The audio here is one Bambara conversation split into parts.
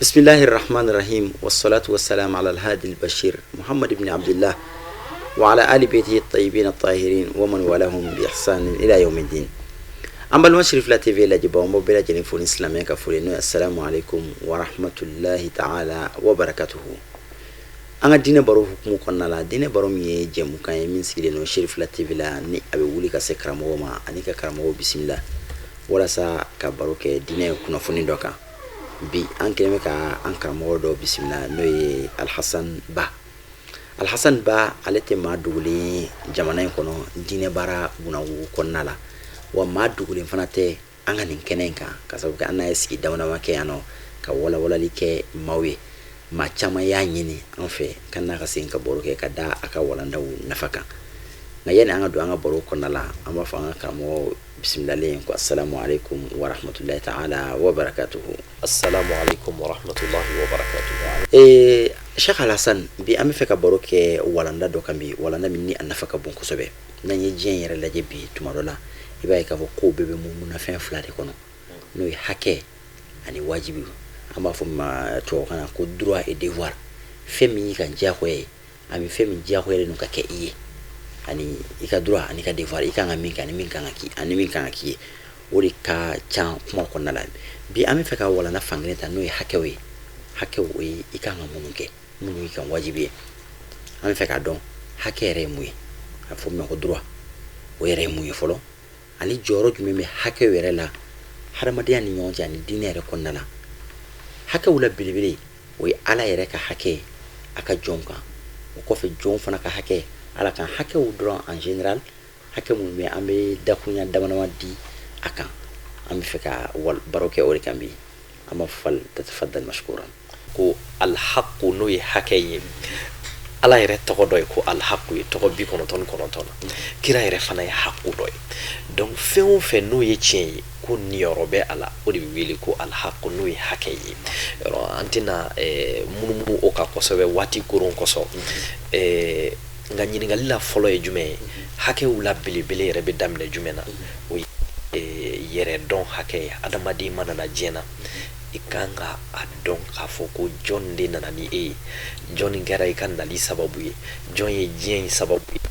بسم الله الرحمن الرحيم والصلاة والسلام على الهادي البشير محمد بن عبد الله وعلى آل بيته الطيبين الطاهرين ومن والاهم بإحسان إلى يوم الدين. أما المشرف لا تي في لا جبا ومبلا جنفون إسلامي كفولين. السلام عليكم ورحمة الله تعالى وبركاته. أنا دين برو حكم كنا لا دين برو مي جمو كان يمين سيلين وشرف لا تي في لا ني أبي ولي كسكرامو ما أنيك كرامو بسم الله ولا سا كبرو كدين كنا فونين دوكا bi an keleme ka an karamɔgɔ dɔ bisimila n'o ye Alhasan Ba. Alhasan Ba ale tɛ maa dogolen jamana in kɔnɔ diinɛ baara bunawugu kɔnɔna la, wa maa dogolen fana tɛ an ka nin kɛnɛ in kan ka sababu kɛ an n'a ye sigi damadama kɛ yan nɔ ka walawalali kɛ maaw ye. Maa caman y'a ɲini an fɛ ka n'a ka segin ka baro kɛ ka da a ka walandaw nafa kan. Nka yanni an ka don an ka baro kɔnɔna la an b'a fɔ an ka karamɔgɔ bismillah ko assalamu alaikum wa rahmatullahi ta'ala wa barakatuhu. Assalamu alaikum wa rahmatullahi wa barakatuhu. Sheikh Alhasan, bi an bɛ fɛ ka baro kɛ walanda dɔ kan bi, walanda min ni a nafa ka bon kosɛbɛ. N'an ye diɲɛ yɛrɛ lajɛ bi tuma dɔ la i b'a ye k'a fɔ kow bɛɛ bɛ munafɛn fila de kɔnɔ n'o ye hakɛ ani wajibi. An b'a fɔ ma tubabukan na ko droit et devoir. Fɛn min y'i kan diyagoya ye ani fɛn min diyagoyalen don ka kɛ i ye, ani i ka droit ani ka devoir, i kan ka min kɛ ani min kan ka k'i ye. O de ka ca kuma kɔnɔna la. Bi an bɛ fɛ ka walanda fankelen ta n'o ye hakɛw ye. Hakɛw o ye i kan ka minnu kɛ, minnu y'i kan wajibi ye. An bɛ fɛ k'a dɔn hakɛ yɛrɛ ye mun ye, a fɔ min ko droit, o yɛrɛ ye mun ye fɔlɔ, ani jɔyɔrɔ jumɛn bɛ hakɛw yɛrɛ la hadamadenya ni ɲɔgɔn cɛ ani diinɛ yɛrɛ kɔnɔna la. Hakɛw la belebele o ye Ala yɛrɛ ka hakɛ a ka jɔnw kan, o kɔfɛ jɔnw fana ka hakɛ Ala kan. Hakɛw dɔrɔn en général, hakɛ minnu bɛ an bɛ dakuruɲa damadama di a kan. An bɛ fɛ ka baro kɛ o de kan bi. An b'a fɔ tatafaddal mashkuran. Ko alhaqu n'o ye hakɛ ye, Ala yɛrɛ tɔgɔ dɔ ye ko alhaqu ye, tɔgɔ 99 na. Kira yɛrɛ fana ye haqu dɔ ye. Donc fɛn o fɛn n'o ye tiɲɛ ye ko niyɔrɔ bɛ a la, o de bɛ wele ko alhaqu n'o ye hakɛ ye. An tɛna munumunu o kan kosɛbɛ waati koron kosɔn. Nka ɲininkali la fɔlɔ ye jumɛn ye? Hakɛw la belebele yɛrɛ bɛ daminɛ jumɛn na? O ye yɛrɛ dɔn hakɛ ye. Adamaden mana na diɲɛ na, i kan ka a dɔn k'a fɔ ko jɔn de nana ni e ye, jɔn kɛra i ka nali sababu ye, jɔn ye diɲɛ in sababu ye.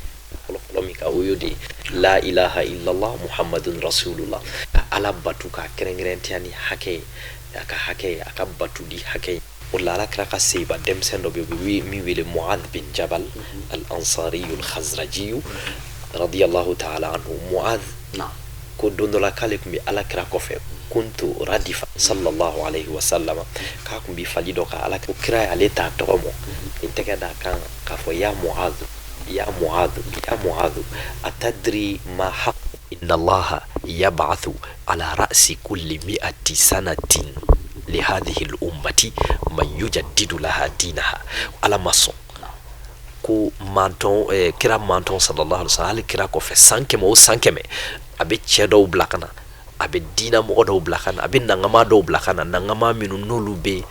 Fɔlɔ min ka o y'o de ye, la ilaha illallah muhammadun rasulullah. Ka Ala batu ka kɛrɛnkɛrɛntenya ni hakɛ ye, a ka hakɛ ye, a ka batu di hakɛ ye. O la Ala kira ka seba denmisɛn dɔ bɛ yen u bɛ min wele Mu'adh bin Jabal al-Ansariyu al-Khazrajiyu radiyallahu ta'ala anhu. Mu'adh ko don dɔ la k'ale tun bɛ Ala kira kɔfɛ, kuntu radifa sallallahu alayhi wa sallam, k'a tun bɛ fali dɔ ka Ala kira ye ale t'a tɔgɔ mɔ, i tɛgɛ d'a kan k'a fɔ ya Mu'adh ya Mu'adh ya Mu'adh atadri ma haqq inna allaha yab'athu ala ra'si kulli mi'ati sanatin li hadhihi al-ummati man yujaddidu laha dinaha. Ala ma sɔn ko manton kira manton sallallahu alaihi wasallam, kira kɔfɛ san kɛmɛ o san kɛmɛ a bɛ cɛ dɔw bila ka na, a bɛ diina mɔgɔ dɔw bila ka na, a bɛ nangama dɔw bila ka na, nangama minnu n'olu bɛ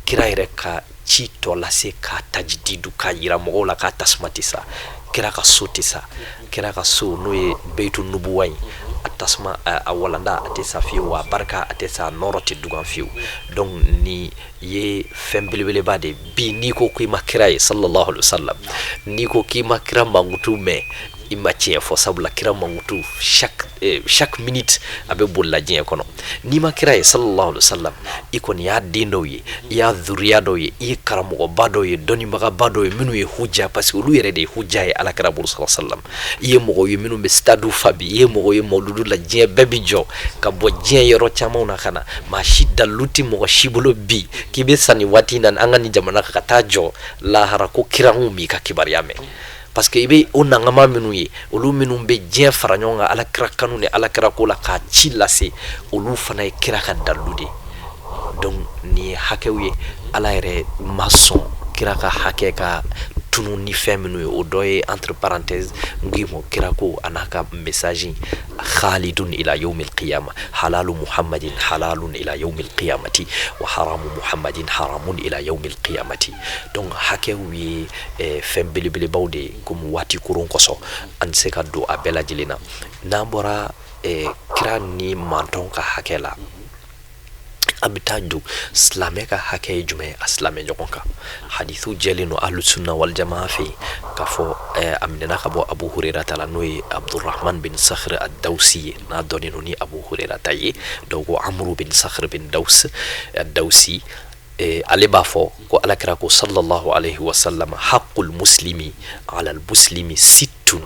kira yɛrɛ ka ci tɔ lase k'a tajdidu k'a yira mɔgɔw la k'a tasuma tɛ sa, kira ka so tɛ sa, kira ka so n'o ye beitu nubuwa ye, a tasuma a walanda a tɛ sa fiyewu, a barika a tɛ sa, a nɔrɔ tɛ dugan fiyewu. Donc ni ye fɛn belebeleba de bi. N'i ko k'i ma kira ye sallallahu alaihi wasallam, n'i ko k'i ma kira mankutu mɛn, i ma tiɲɛ fɔ, sabula kira mankutu chaque minute a bɛ bolila diɲɛ kɔnɔ. N'i ma kira ye sallallahu alaihi wasallam, i kɔni y'a den dɔw ye, i y'a zuriya dɔw ye, i ye karamɔgɔba dɔw ye, dɔnnibagaba dɔw ye minnu ye hujja, parce que olu yɛrɛ de ye hujja ye ala kira bolo sallallahu alaihi wasallam. I ye mɔgɔw ye minnu bɛ stade fa bi, i ye mɔgɔw ye mawludu la diɲɛ bɛɛ bi jɔ ka bɔ diɲɛ yɔrɔ camanw na ka na, maa si dalu tɛ mɔgɔ si bolo bi k'i bɛ sa nin waati in na an ka nin jamana kan ka taa jɔ lahara ko kira mun b'i ka kibaruya mɛn. Parce que i bɛ o nangama minnu ye, olu minnu bɛ diɲɛ fara ɲɔgɔn kan ala kira kanu ni ala kira ko la k'a ci lase, olu fana ye kira ka dalu de. Donc nin ye hakɛw ye, ala yɛrɛ ma sɔn kira ka hakɛ ka tunu ni fɛn minnu ye. O dɔ ye entre parenthèses ngimo kira ko a n'a ka message khalidun ila yawmil qiyama, halalu muhammadin halalun ila yawmil qiyamati wa haramu muhammadin haramun ila yawmil qiyamati. Donc hakɛw ye fɛn belebelebaw de ye, comme waati koron kɔsɔn an tɛ se ka don a bɛɛ lajɛlen na. N'an bɔra kira ni manton ka hakɛ la, abitaju silamɛ ka hakɛ ye jumɛn a silamɛ ɲɔgɔn kan hadithu jɛlen no ahlu sunna wal jamaa fɛ k'a fɔ a minɛna ka bɔ abu hurera ta la n'o ye abdurrahman bin sakhr ad-dawsi ye n'a dɔnnen no ni abu hurera ta ye donc ko amru bin sakhr bin daws ad-dawsi ale b'a fɔ ko alakira ko sallallahu alaihi wasallam haqqul muslimi ala al muslimi sittun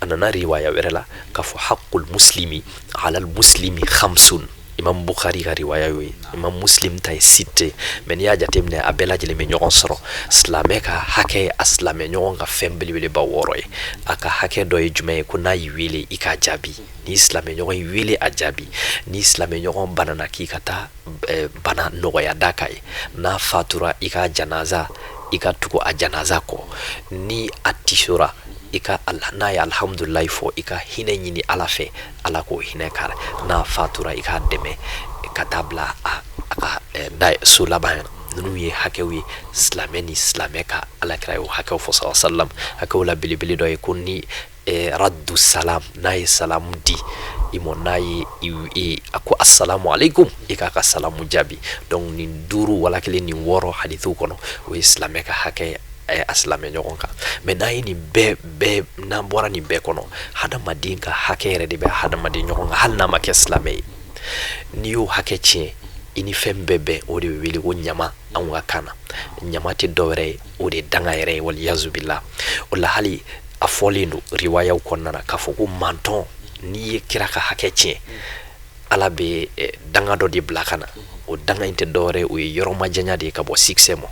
a nana riwaya wɛrɛ la k'a fɔ haqqul muslimi ala al muslimi khamsun imam bukhari ka riwaya yo imam muslim ta ye sitte mais n'i y'a jateminɛ a bɛɛ lajɛlen bɛ ɲɔgɔn sɔrɔ silamɛ ka hakɛ a silamɛ ɲɔgɔn ka fɛn belebeleba 6 ye a ka hakɛ dɔ ye jumɛn ye ko n'a y'i wele i k'a jaabi ni silamɛ ɲɔgɔn y'i wele a jaabi ni silamɛ ɲɔgɔn banana k'i ka taa bana nɔgɔya da ka ye n'a fatura i ka janaza i ka tugu a janaza kɔ ni a tisora i ka n'a ye alhamdulilahi fɔ i ka hinɛ ɲini ala fɛ ala k'o hinɛ k'a n'a fatura i k'a dɛmɛ ka taa bila a ka so laban ninnu ye hakɛw ye silamɛ ni silamɛ ka alakira y'o hakɛw fɔ sallallahu alaihi wasallam hakɛw la belebele dɔ ye ko ni raddu salam n'a ye salamu di i mɔ n'a ye a ko assalamu alaikum i k'a ka salamu jaabi donc nin 5 wala kelen nin 6 hadithu kɔnɔ o ye silamɛ ka hakɛ a silamɛ ɲɔgɔn kan mais n'a ye nin bɛɛ n'an bɔra nin bɛɛ kɔnɔ hadamaden ka hakɛ yɛrɛ de bɛ hadamaden ɲɔgɔn kan hali n'a ma kɛ silamɛ ye n'i y'o hakɛ tiɲɛ i ni fɛn bɛɛ bɛn o de bɛ wele ko ɲama anw ka kan na ɲama tɛ dɔwɛrɛ ye o de ye danga yɛrɛ ye waliyazu billah o la hali a fɔlen don riwayaw kɔnɔna na k'a fɔ ko mantɔn n'i ye kira ka hakɛ tiɲɛ ala bɛ danga dɔ de bila ka na o danga in tɛ dɔwɛrɛ ye o ye yɔrɔ majanya de ye ka bɔ succès ma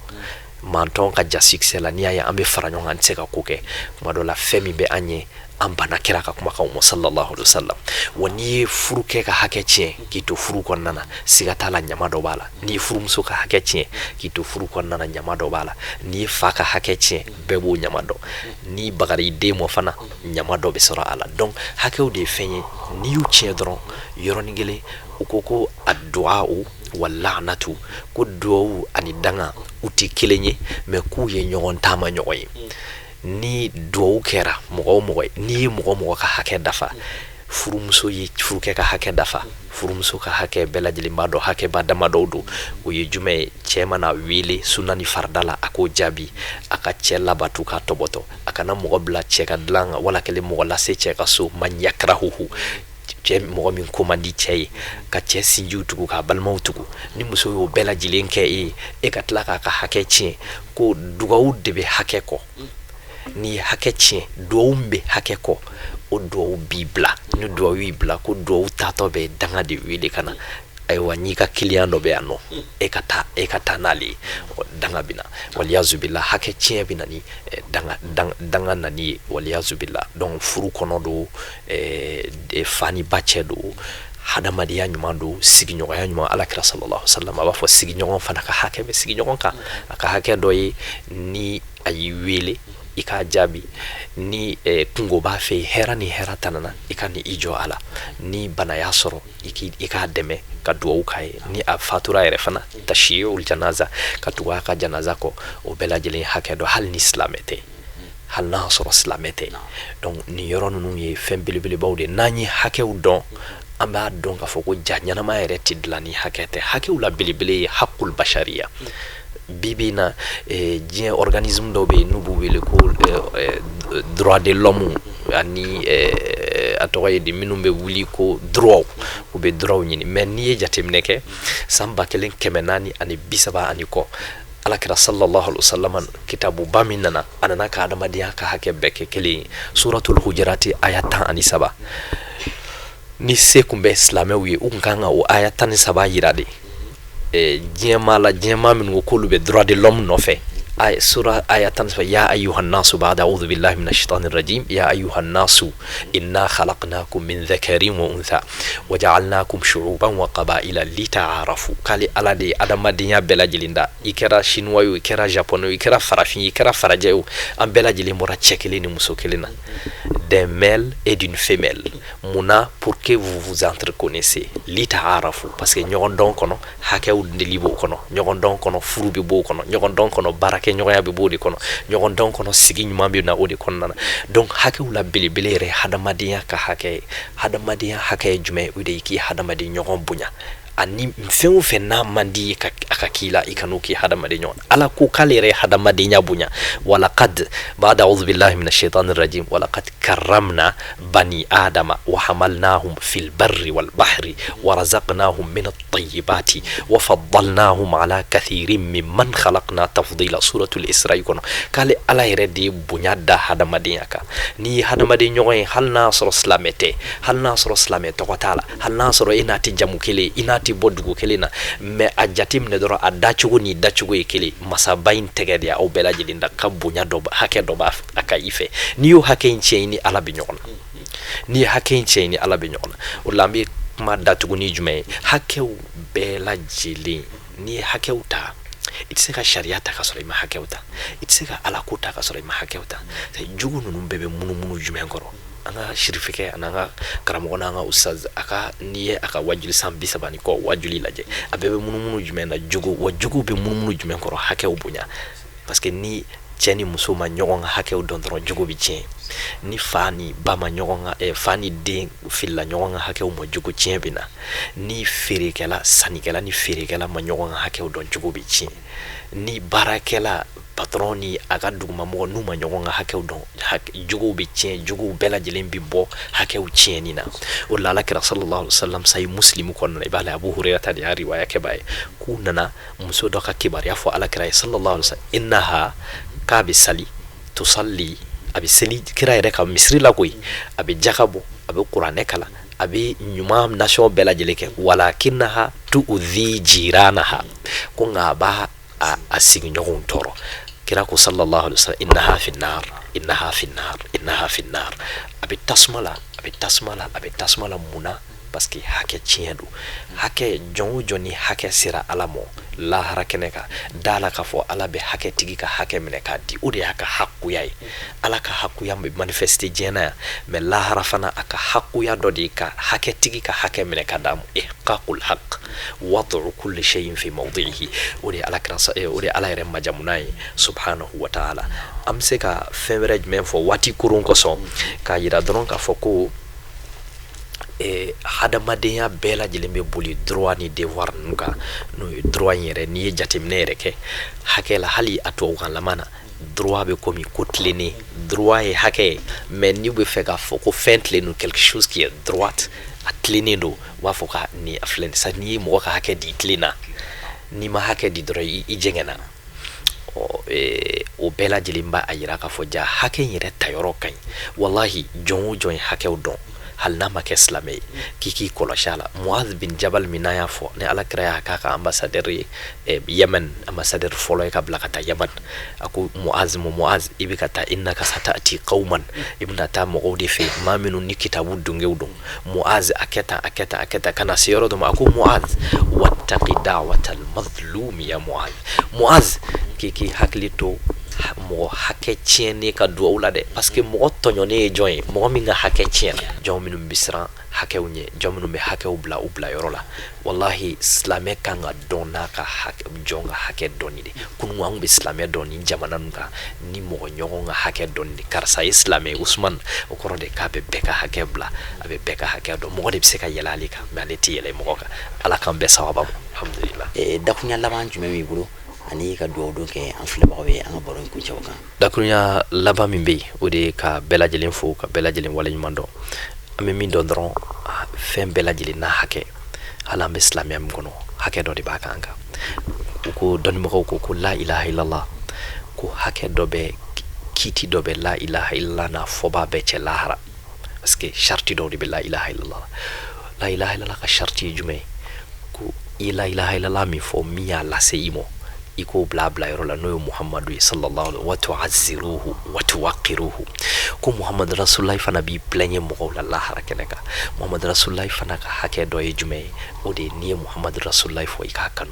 mantɔn ka ja succès la n'i y'a ye an bɛ fara ɲɔgɔn kan an tɛ se ka ko kɛ tuma dɔ la fɛn min bɛ an ɲɛ an banna kira ka kumakanw ma sallallahu alaihi wasallam wa n'i ye furu kɛ ka hakɛ tiɲɛ k'i to furu kɔnɔna na siga t'a la ɲama dɔ b'a la n'i ye furumuso ka hakɛ tiɲɛ k'i to furu kɔnɔna na ɲama dɔ b'a la n'i ye fa ka hakɛ tiɲɛ bɛɛ b'o ɲama dɔn n'i bagara i den mɔ fana ɲama dɔ bɛ sɔrɔ a la donc hakɛw de ye fɛn ye n'i y'u tiɲɛ dɔrɔn yɔrɔnin kelen u ko a duwawu wallanatu ko duwawu ani danga u tɛ kelen ye mais k'u ye ɲɔgɔn taama ɲɔgɔn ye ni duwawu kɛra mɔgɔ o mɔgɔ n'i ye mɔgɔ mɔgɔ ka hakɛ dafa furumuso ye furukɛ ka hakɛ dafa furumuso ka hakɛ bɛɛ lajɛlen b'a dɔn hakɛba damadɔw don o ye jumɛn ye cɛ mana wele sunna ni farida la a k'o jaabi a ka cɛ labatu k'a tɔbɔtɔ a kana mɔgɔ bila cɛ ka dilan kan wala kɛlen mɔgɔ lase cɛ ka so man yakrahuhu cɛ mɔgɔ min ko man di cɛ ye ka cɛ sinjiw tugu k'a balimaw tugu ni muso y'o bɛɛ lajɛlen kɛ e ka tila k'a ka hakɛ tiɲɛ ko dugawu de bɛ hakɛ kɔ ni hakɛ tiɲɛ duwawu bɛ hakɛ kɔ o duwawu b'i bila ni duwawu y'i bila ko duwawu tatɔ bɛ danga de wele ka na ayiwa n'i ka kiliyan dɔ bɛ yan nɔ e ka taa n'ale ye danga bɛ na waliyazu billah hakɛ tiɲɛ bɛ na ni danga nani ye waliyazu billah donc furu kɔnɔ don fa ni ba cɛ don hadamadenya ɲuman don sigiɲɔgɔnya ɲuman alakira sallallahu alaihi wasallam a b'a fɔ sigiɲɔgɔn fana ka hakɛ bɛ sigiɲɔgɔn kan a ka hakɛ dɔ ye ni a y'i wele i k'a jaabi ni kungo b'a fɛ hɛrɛ ni hɛrɛ tanana i ka ni i jɔ a la ni bana y'a sɔrɔ i k'a dɛmɛ ka duwawu k'a ye ni a fatura yɛrɛ fana tashiyul janaza ka tugu a ka janaza kɔ o bɛɛ lajɛlen hakɛ dɔ hali ni silamɛ tɛ hali n'a sɔrɔ silamɛ tɛ donc nin yɔrɔ ninnu ye fɛn belebelebaw de n'an ye hakɛw dɔn an b'a dɔn k'a fɔ ko ja ɲɛnama yɛrɛ tɛ dilan ni hakɛ tɛ hakɛw la belebele ye haqqul bashariya bibi na diɲɛ organisme dɔw bɛ yen n'u b'u wele ko droit de l'homme ani a tɔgɔ ye di minnu bɛ wuli ko droit u bɛ droit ɲini mais n'i ye jateminɛ kɛ san 1430 ani kɔ alakira sallallahu alaihi wasallam kitabu ba min nana a nana ka adamadenya ka hakɛ bɛɛ kɛ kelen ye suratul hujurati aya 13 ni se kun bɛ silamɛw ye u kun kan ka o aya 13 yira de diɲɛmaa minnu ko k'olu bɛ droit de l'homme nɔfɛ sura aya 13 ya ayyuhan nasu ba'da a'udhu billahi minash shaitanir rajim ya ayyuhan nasu inna khalaqnakum min dhakarin wa untha wa ja'alnakum shu'uban wa qaba'ila lita'arafu kali ala de adamadenya bɛɛ lajɛlen da i kɛra chinois ye i kɛra japonais i kɛra farafin i kɛra farajɛ ye an bɛɛ lajɛlen bɔra cɛ kelen ni muso kelen na d'un mâle et d'une femelle munna pour que vous vous entreconnaissiez lita'arafu parce que ɲɔgɔn dɔn kɔnɔ hakɛw deli b'o kɔnɔ ɲɔgɔn dɔn kɔnɔ furu bɛ b'o kɔnɔ ɲɔgɔn dɔn kɔnɔ baara ɲɔgɔnya bɛ b'o de kɔnɔ ɲɔgɔn dɔn kɔnɔ sigi ɲuman bɛ na o de kɔnɔna na donc hakɛw la belebele yɛrɛ hadamadenya ka hakɛ ye hadamadenya hakɛ ye jumɛn o de ye k'i hadamaden ɲɔgɔn bonya ani fɛn o fɛn n'a man di ka a ka k'i la i kan'o k'i hadamaden ɲɔgɔn ala ko k'ale yɛrɛ hadamadenya bonya walaqad ba'da a'udhu billahi minash shaitani rajim walaqad karramna bani adama wa hamalnahum fil barri wal bahri wa razaqnahum min at-tayyibati wa faddalnahum ala kathirin mimman khalaqna tafdila suratul isra kono k'ale ala yɛrɛ de bonya da hadamadenya kan ni hadamaden ɲɔgɔn ye hali n'a sɔrɔ silamɛ tɛ hali n'a sɔrɔ silamɛ tɔgɔ t'a la hali n'a sɔrɔ i n'a tɛ jamu kelen i n'a tɛ bɔ dugu kelen na mais a jate minɛ dɔrɔn a dacogo ni dacogo ye kelen masaba in tɛgɛ de aw bɛɛ lajɛlen da ka bonya dɔ hakɛ dɔ b'a a ka i fɛ n'i y'o hakɛ in tiɲɛ ni ala bɛ ɲɔgɔn na n'i ye hakɛ in tiɲɛ ni ala bɛ ɲɔgɔn na o la an bɛ kuma datugu ni jumɛn ye hakɛw bɛɛ lajɛlen n'i ye hakɛw ta i tɛ se ka sariya ta ka sɔrɔ i ma hakɛw ta i tɛ se ka ala ko ta ka sɔrɔ i ma hakɛw ta jugu ninnu bɛɛ bɛ munumunu jumɛn kɔrɔ an ka sirifikɛ an'an ka karamɔgɔ n'an ka ustaz a ka n'i ye a ka wajuli san 30 ni kɔ wajuli lajɛ a bɛɛ bɛ munumunu jumɛn na jugu wa jugu bɛ munumunu jumɛn kɔrɔ hakɛw bonya parce que ni cɛ ni muso ma ɲɔgɔn ka hakɛw dɔn dɔrɔn jugu bɛ tiɲɛ ni fa ni ba ma ɲɔgɔn ka fa ni den filila ɲɔgɔn ka hakɛw ma jugu tiɲɛ bɛ na ni feerekɛla sannikɛla ni feerekɛla ma ɲɔgɔn ka hakɛw dɔn jugu bɛ tiɲɛ ni baarakɛla patron ni a ka dugumamɔgɔ n'u ma ɲɔgɔn ka hakɛw dɔn juguw bɛ tiɲɛ juguw bɛɛ lajɛlen bɛ bɔ hakɛw tiɲɛni na o la alakira sallallahu alaihi wasallam sayi muslimu kɔnɔna i b'a la abu hurairata de y'a riwaya kɛba ye k'u nana muso dɔ ka kibaruya fɔ alakira ye sallallahu alaihi wasallam innaha k'a bɛ sali tusalli a bɛ seli kira yɛrɛ ka misiri la koyi a bɛ jaka bɔ a bɛ kuranɛ kalan a bɛ ɲuman nasɔn bɛɛ lajɛlen kɛ walakinaha tu'udhi jiranaha ko nka a b'a a sigiɲɔgɔnw tɔɔrɔ kira ko sallallahu alaihi wasallam innaha finnar innaha finnar innaha finnar a bɛ tasuma la a bɛ tasuma la a bɛ tasuma la munna parce que hakɛ tiɲɛ don hakɛ jɔn o jɔn ni hakɛ sera ala mɔ lahara kɛnɛ kan da la k'a fɔ ala bɛ hakɛ tigi ka hakɛ minɛ k'a di o de y'a ka hakuya ye ala ka hakuya bɛ manifeste diɲɛ na yan mais lahara fana a ka hakuya dɔ de ka hakɛ tigi ka hakɛ minɛ k'a d'a ma ihqaqul haq wad'u kulli shay'in fi mawdi'ihi o de ala kira o de ala yɛrɛ majamuna ye subhanahu wa ta'ala an bɛ se ka fɛn wɛrɛ jumɛn fɔ waati kurun kosɔn k'a yira dɔrɔn k'a fɔ ko hadamadenya bɛɛ lajɛlen bɛ boli droit ni devoir ninnu kan n'o ye droit in yɛrɛ n'i ye jateminɛ yɛrɛ kɛ hakɛ la hali a tubabukan lama na droit bɛ komi ko tilennen droit ye hakɛ ye mais n'i bɛ fɛ k'a fɔ ko fɛn tilennen quelque chose qui est droite a tilennen don u b'a fɔ ka nin a filɛ nin sa n'i ye mɔgɔ ka hakɛ di i tilenna n'i ma hakɛ di dɔrɔn i jɛngɛnna o bɛɛ lajɛlen b'a yira k'a fɔ ja hakɛ in yɛrɛ tayɔrɔ ka ɲi wallahi jɔn o jɔn ye hakɛw dɔn hali n'a ma kɛ silamɛ ye k'i k'i kɔlɔsi a la Muaz bin Jabal min n'a y'a fɔ ni alakira y'a k'a ka ambassadeur ye Yemen ambassadeur fɔlɔ ye ka bila ka taa Yemen a ko Muaz i bɛ ka taa innaka sata'ti qauman i bɛna taa mɔgɔw de fɛ maa minnu ni kitabu dungew dɔn Muaz a kɛ tan kana se yɔrɔ dɔ ma a ko Muaz wattaqi da'watal mazlumi ya Muaz k'i hakili to mɔgɔ hakɛ tiɲɛnen ka duwawu la dɛ parce que mɔgɔ tɔɲɔnen ye jɔn ye mɔgɔ min ka hakɛ tiɲɛna jɔn minnu bɛ siran hakɛw ɲɛ jɔn minnu bɛ hakɛw bila u bila yɔrɔ la wallahi silamɛ kan ka dɔn n'a ka jɔn ka hakɛ dɔnni de kunun an bɛ silamɛ dɔn ni jamana ninnu kan ni mɔgɔ ɲɔgɔn ka hakɛ dɔnni de karisa ye silamɛ ye Usman o kɔrɔ de k'a bɛ bɛɛ ka hakɛ bila a bɛ bɛɛ ka hakɛ dɔn mɔgɔ de bɛ se ka yɛlɛ ale kan mais ale tɛ yɛlɛ mɔgɔ kan ala k'an bɛɛ sababa ma alhamdulillah. Dakuruɲa laban jumɛn b'i bolo ani ka duwawu don kɛ an filɛbagaw ye an ka baro in kuncɛw kan. Dakuruɲa laban min bɛ yen o de ye ka bɛɛ lajɛlen fo ka bɛɛ lajɛlen waleɲuman dɔn an bɛ min dɔn dɔrɔn fɛn bɛɛ lajɛlen n'a hakɛ hali an bɛ silamɛya min kɔnɔ hakɛ dɔ de b'a kan u ko dɔnnibagaw ko la ilaha illallah ko hakɛ dɔ bɛ kiiti dɔ bɛ la ilaha illallah n'a fɔbaa bɛɛ cɛ lahara parce que sharti dɔw de bɛ la ilaha illallah ka sharti ye jumɛn ye ko i la ilaha illallah min fɔ min y'a lase i ma i k'o bila yɔrɔ la n'o ye Muhammadu ye sallallahu alaihi wa tu'azziruhu wa tuwaqqiruhu ko Muhammadu rasulullahi fana b'i plaignɛ mɔgɔw la lahara kɛnɛ kan Muhammadu rasulullahi fana ka hakɛ dɔ ye jumɛn ye o de ye n'i ye Muhammadu rasulullahi fɔ i k'a kanu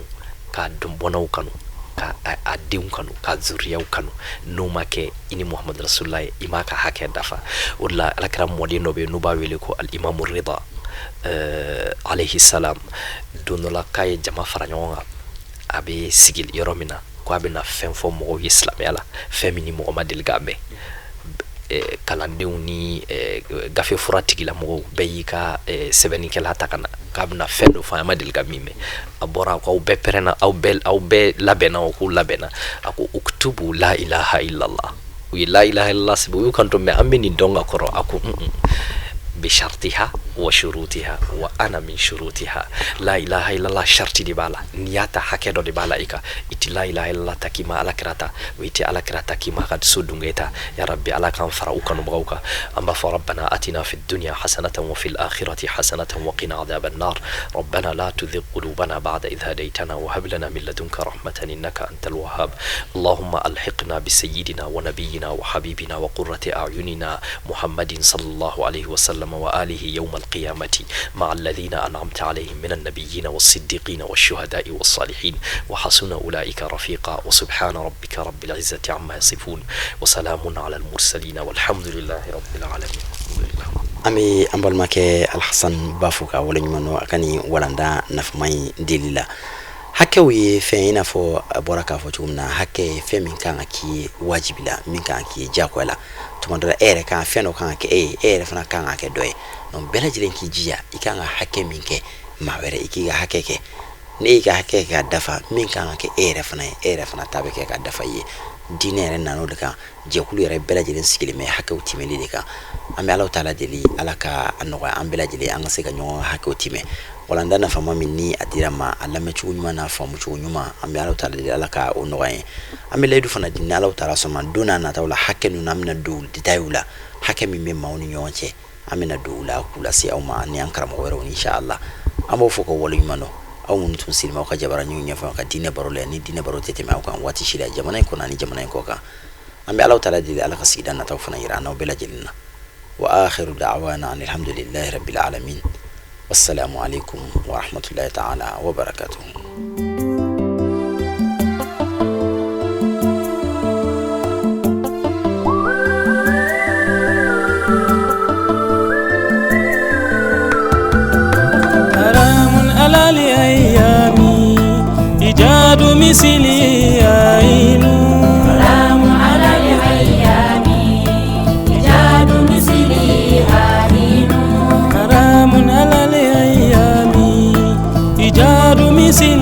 k'a dɔnbɔnaw kanu ka a denw kanu ka zuriyaw kanu n'o ma kɛ i ni Muhammadu rasulullahi i m'a ka hakɛ dafa o de la alakira mɔden dɔ bɛ yen n'u b'a wele ko al-imamu rida alayhi salam don dɔ la k'a ye jama fara ɲɔgɔn kan a bɛ sigi yɔrɔ min na ko a bɛna fɛn fɔ mɔgɔw ye silamɛya la fɛn min ni mɔgɔ ma deli k'a mɛn kalandenw ni gafe fura tigilamɔgɔw bɛɛ y'i ka sɛbɛnnikɛla ta ka na k'a bɛna fɛn dɔ fɔ an ma deli ka min mɛn a bɔra ko aw bɛɛ pɛrɛnna aw bɛɛ labɛnna o k'u labɛnna a ko uktubu la ilaha illallah u ye la ilaha illallah sɛbɛn u y'u kanto mɛ an bɛ nin dɔn ka kɔrɔ a ko bishartiha wa shurutiha wa ana min shurutiha la ilaha illallah sharti de bala niyata hakɛ dɔ de bala ika iti la ilaha illallah takima ala kirata wa iti ala kirata kima kad sudungeta ya rabbi ala kan fara u kanu bagauka amba fa rabbana atina fid dunya hasanatan wa fil akhirati hasanatan wa qina adhaban nar rabbana la tudhigh qulubana ba'da idh hadaytana wa hab lana min ladunka rahmatan innaka antal wahhab allahumma alhiqna bi sayyidina wa nabiyyina wa habibina wa qurrati a'yunina muhammadin sallallahu alayhi wa sallam وآله يوم القيامة مع الذين أنعمت عليهم من النبيين والصديقين والشهداء والصالحين وحسن أولئك رفيقا وسبحان ربك رب العزة عما يصفون وسلام على المرسلين والحمد لله رب العالمين. أمي أمبال ماكي الحسن بافوكا ولا نيمانو أكاني ولاندا نفماي ديليلا hake we fe ina fo boraka fo tumna hake fe min kan aki wajibila min kan aki jakwala tumandora ere kan fe no kan aki ere fana kan aki doy non bela jilen ki jiya ikanga hake min ke mawere ikiga hake ke ne iga hake ka dafa min kan aki ere fana tabe ke ka dafa yi dinere nano de kan je kulu yere bela jilen sikile me hake utimeli de kan ambe Allah taala deli alaka anoga ambela jile anga se ka nyo hake utime wala ndana fama minni adira ma alla me chunyuma na famu chunyuma ambe Allah taala deli alaka onoga ambe ledu fana dinna Allah taala so man dona na tawla hake nu namna dul ditayula hake mi memma woni nyonche amina dula kula si au ma ni ankara mo wero insha Allah amo foko wala nyumano au mun tun silma ka jabara nyunya fa ka dine barole ni dine baro tete ma kan wati shida jamana ko nani jamana ko ka ambe Allah taala deli alaka sidana tawfana irana bela jilna وآخر دعوانا أن الحمد لله رب العالمين والسلام عليكم ورحمة الله تعالى وبركاته. حرام على الأيام إيجاد مثلي عين حرام على الأيام إيجاد مثلي عين حرام على الأيام إيجاد مثلي